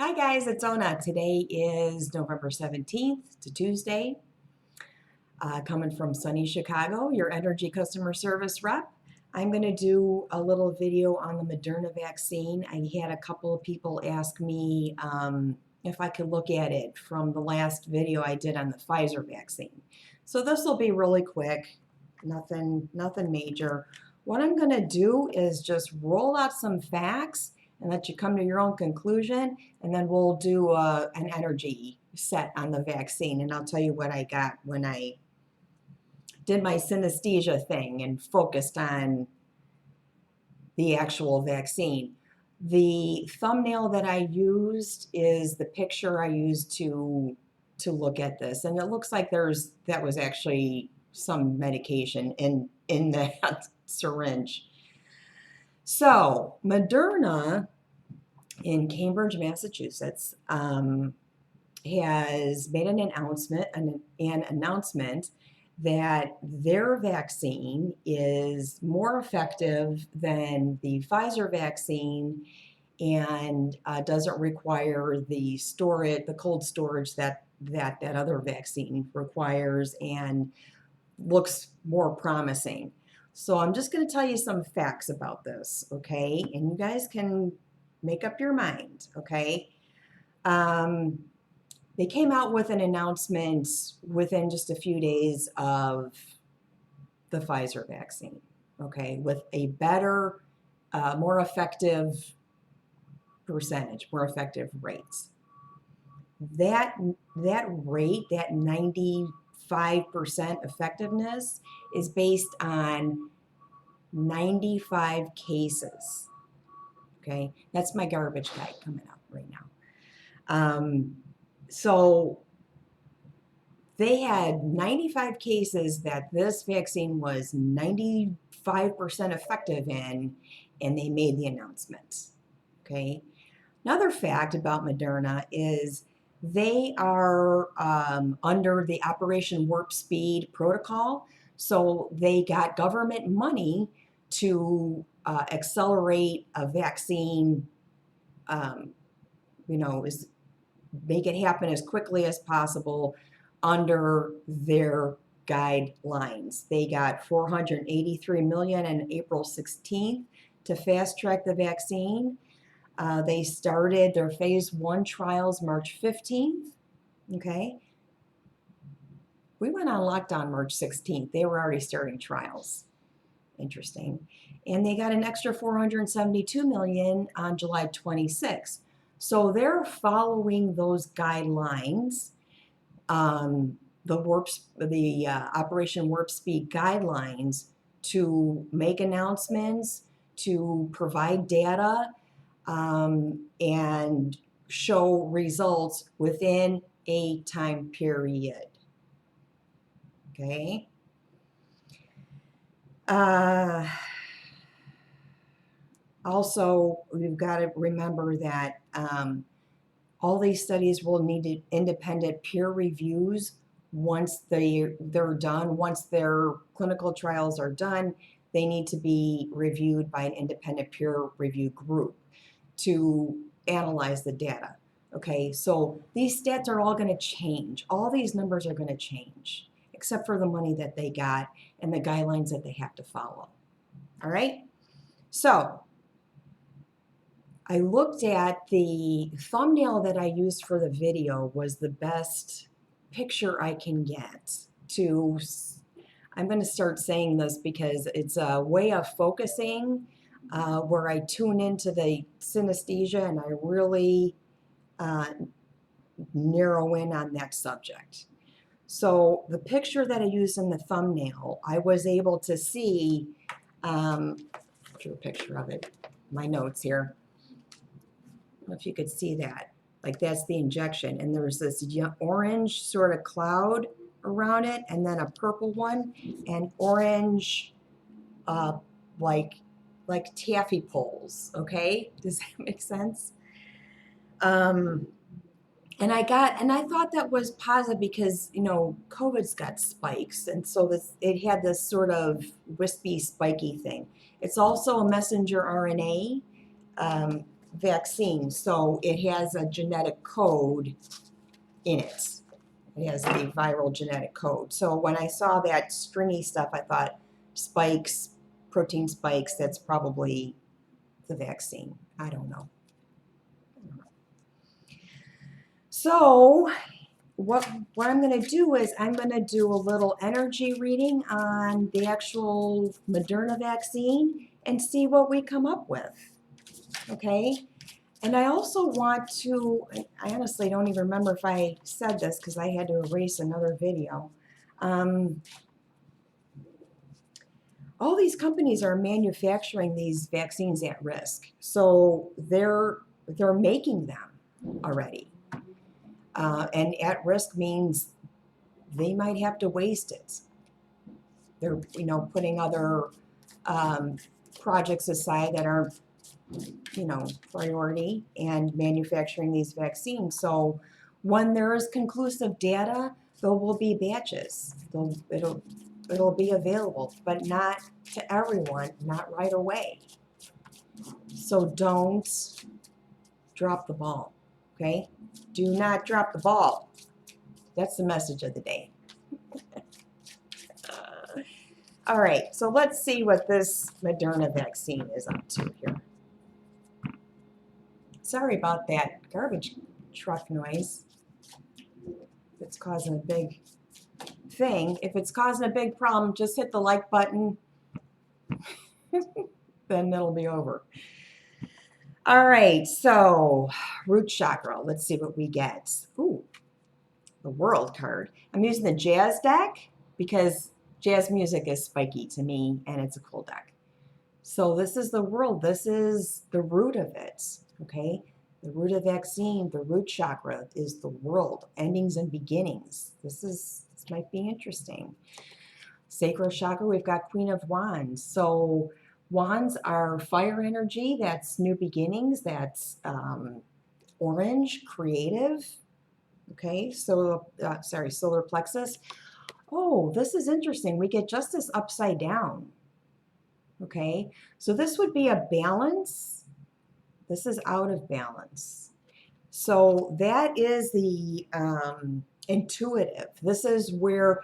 Hi guys, it's Ona. Today is November 17th to Tuesday. Coming from sunny Chicago, your energy customer service rep. I'm going to do a little video on the Moderna vaccine. I had a couple of people ask me if I could look at it from the last video I did on the Pfizer vaccine. So this will be really quick, nothing major. What I'm going to do is just roll out some facts and let you come to your own conclusion, and then we'll do an energy set on the vaccine, and I'll tell you what I got when I did my synesthesia thing and focused on the actual vaccine. The thumbnail that I used is the picture I used to look at this, and it looks like that was actually some medication in that syringe. So Moderna in Cambridge, Massachusetts, has made an announcement that their vaccine is more effective than the Pfizer vaccine and doesn't require the cold storage that other vaccine requires, and looks more promising. So I'm just going to tell you some facts about this, okay? And you guys can make up your mind, okay? Um, they came out with an announcement within just a few days of the Pfizer vaccine, okay, with a better, more effective percentage, more effective rates. That rate, that 95% effectiveness, is based on 95 cases. Okay, that's my garbage guy coming up right now. So they had 95 cases that this vaccine was 95% effective in, and they made the announcement. Okay. Another fact about Moderna is they are under the Operation Warp Speed protocol. So they got government money to accelerate a vaccine, is make it happen as quickly as possible under their guidelines. They got $483 million on April 16th to fast track the vaccine. They started their phase 1 trials March 15th. Okay. We went on lockdown March 16th. They were already starting trials. Interesting. And they got an extra 472 million on July 26th. So they're following those guidelines, the Operation Warp Speed guidelines, to make announcements, to provide data, and show results within a time period. Okay. Also, we've got to remember that all these studies will need independent peer reviews once they're done. Once their clinical trials are done, they need to be reviewed by an independent peer review group to analyze the data. Okay, so these stats are all going to change. All these numbers are going to change, except for the money that they got and the guidelines that they have to follow. All right, so I looked at the thumbnail that I used for the video was the best picture I can get to. I'm going to start saying this because it's a way of focusing where I tune into the synesthesia and I really narrow in on that subject. So the picture that I used in the thumbnail, I was able to see, I'll do a picture of it, my notes here. I don't know if you could see that. Like, that's the injection, and there's this orange sort of cloud around it, and then a purple one, and orange, like taffy poles. Okay, does that make sense? And I thought that was positive because COVID's got spikes, and so it had this sort of wispy, spiky thing. It's also a messenger RNA. vaccine, so it has a genetic code in it. It has the viral genetic code. So when I saw that stringy stuff, I thought spikes, protein spikes, that's probably the vaccine. I don't know. So what I'm going to do is I'm going to do a little energy reading on the actual Moderna vaccine and see what we come up with. Okay? And I also want to, I honestly don't even remember if I said this because I had to erase another video. All these companies are manufacturing these vaccines at risk. So they're making them already. And at risk means they might have to waste it. They're, putting other projects aside that are, priority and manufacturing these vaccines. So when there is conclusive data, there will be batches. It'll be available, but not to everyone, not right away. So don't drop the ball, okay? Do not drop the ball. That's the message of the day. All right, so let's see what this Moderna vaccine is up to here. Sorry about that garbage truck noise. It's causing a big thing. If it's causing a big problem, just hit the like button. Then it'll be over. All right, so root chakra. Let's see what we get. Ooh, the world card. I'm using the jazz deck because jazz music is spiky to me and it's a cool deck. So this is the world. This is the root of it, okay? The root of vaccine, the root chakra is the world, endings and beginnings. This might be interesting. Sacral chakra, we've got Queen of Wands. So wands are fire energy. That's new beginnings. That's orange, creative. Okay, so solar plexus. Oh, this is interesting. We get justice upside down. Okay, so this would be a balance. This is out of balance. So that is the intuitive. This is where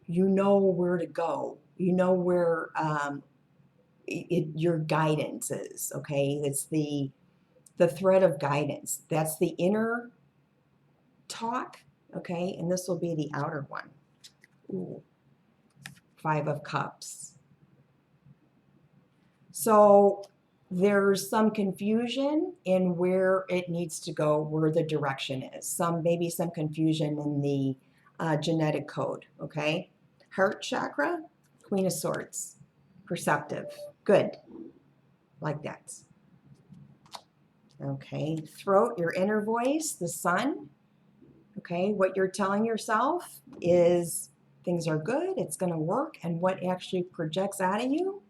you know where to go. You know where your guidance is, okay? It's the thread of guidance. That's the inner talk, okay? And this will be the outer one. Ooh, 5 of Cups. So there's some confusion in where it needs to go, where the direction is. Maybe some confusion in the genetic code, okay? Heart chakra, Queen of Swords, perceptive, good, like that. Okay, throat, your inner voice, the sun. Okay, what you're telling yourself is things are good, it's going to work, and what actually projects out of you?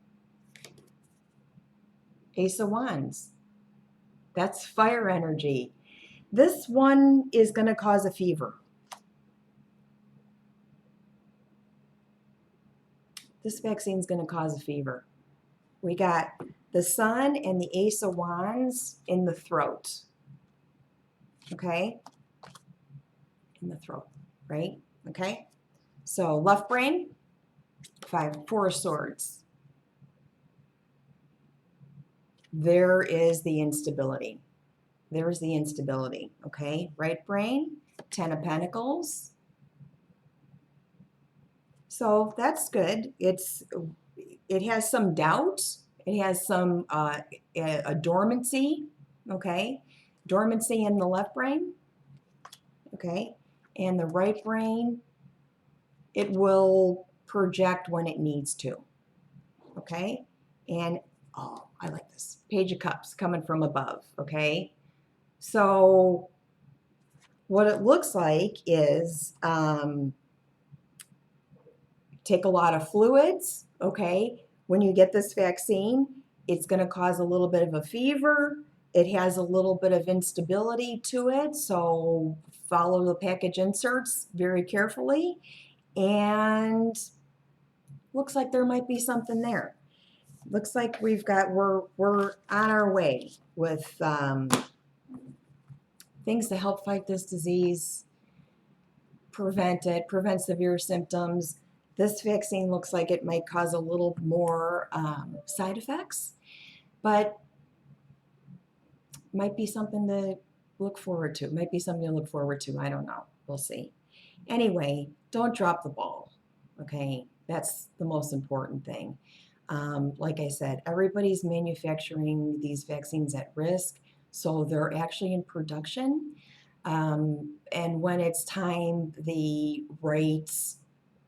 Ace of Wands. That's fire energy. This one is going to cause a fever. This vaccine is going to cause a fever. We got the sun and the Ace of Wands in the throat. Okay? In the throat, right? Okay? So left brain, 4 of Swords. There is the instability. There's the instability, okay? Right brain, 10 of Pentacles. So that's good. It has some doubt. It has some a dormancy, okay? Dormancy in the left brain, okay? And the right brain, it will project when it needs to, okay? And, oh, I like this. Page of Cups coming from above, okay? So what it looks like is take a lot of fluids, okay? When you get this vaccine, it's going to cause a little bit of a fever. It has a little bit of instability to it, so follow the package inserts very carefully. And looks like there might be something there. Looks like we're on our way. with things to help fight this disease, prevent severe symptoms. This vaccine looks like it might cause a little more side effects, but might be something to look forward to. Might be something to look forward to. I don't know. We'll see. Anyway, don't drop the ball. Okay, that's the most important thing. Like I said, everybody's manufacturing these vaccines at risk, so they're actually in production. And when it's time, the rates,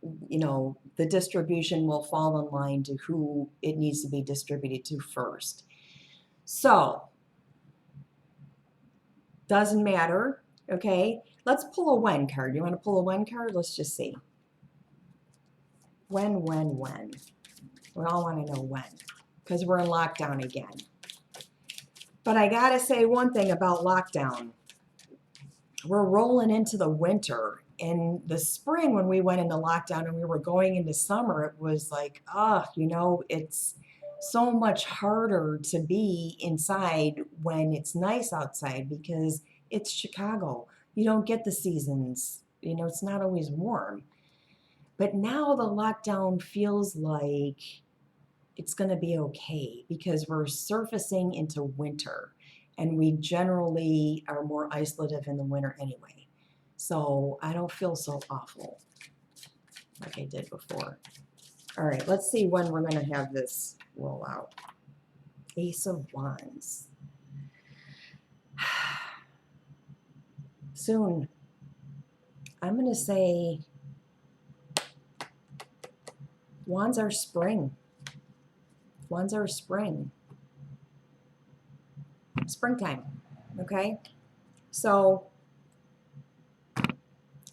the distribution will fall in line to who it needs to be distributed to first. So, doesn't matter, okay? Let's pull a when card. You want to pull a when card? Let's just see. When? We all want to know when, because we're in lockdown again. But I got to say one thing about lockdown. We're rolling into the winter. In the spring, when we went into lockdown and we were going into summer, it was like, it's so much harder to be inside when it's nice outside because it's Chicago. You don't get the seasons. It's not always warm. But now the lockdown feels like it's going to be okay because we're surfacing into winter, and we generally are more isolative in the winter anyway. So I don't feel so awful like I did before. All right, let's see when we're going to have this roll out. Ace of Wands. Soon. I'm going to say Wands are spring. Wands are spring. Springtime, okay? So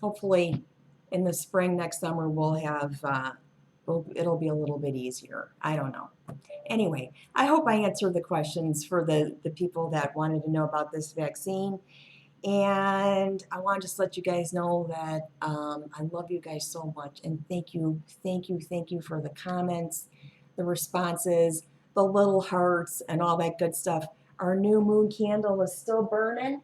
hopefully in the spring next summer we'll have, it'll be a little bit easier. I don't know. Anyway, I hope I answered the questions for the people that wanted to know about this vaccine. And I want to just let you guys know that I love you guys so much. And thank you for the comments, the responses, the little hearts, and all that good stuff. Our new moon candle is still burning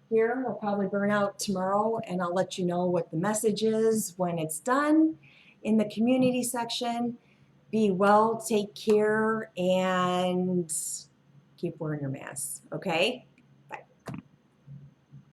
here. We'll probably burn out tomorrow, and I'll let you know what the message is when it's done in the community section. Be well, take care, and keep wearing your mask, okay?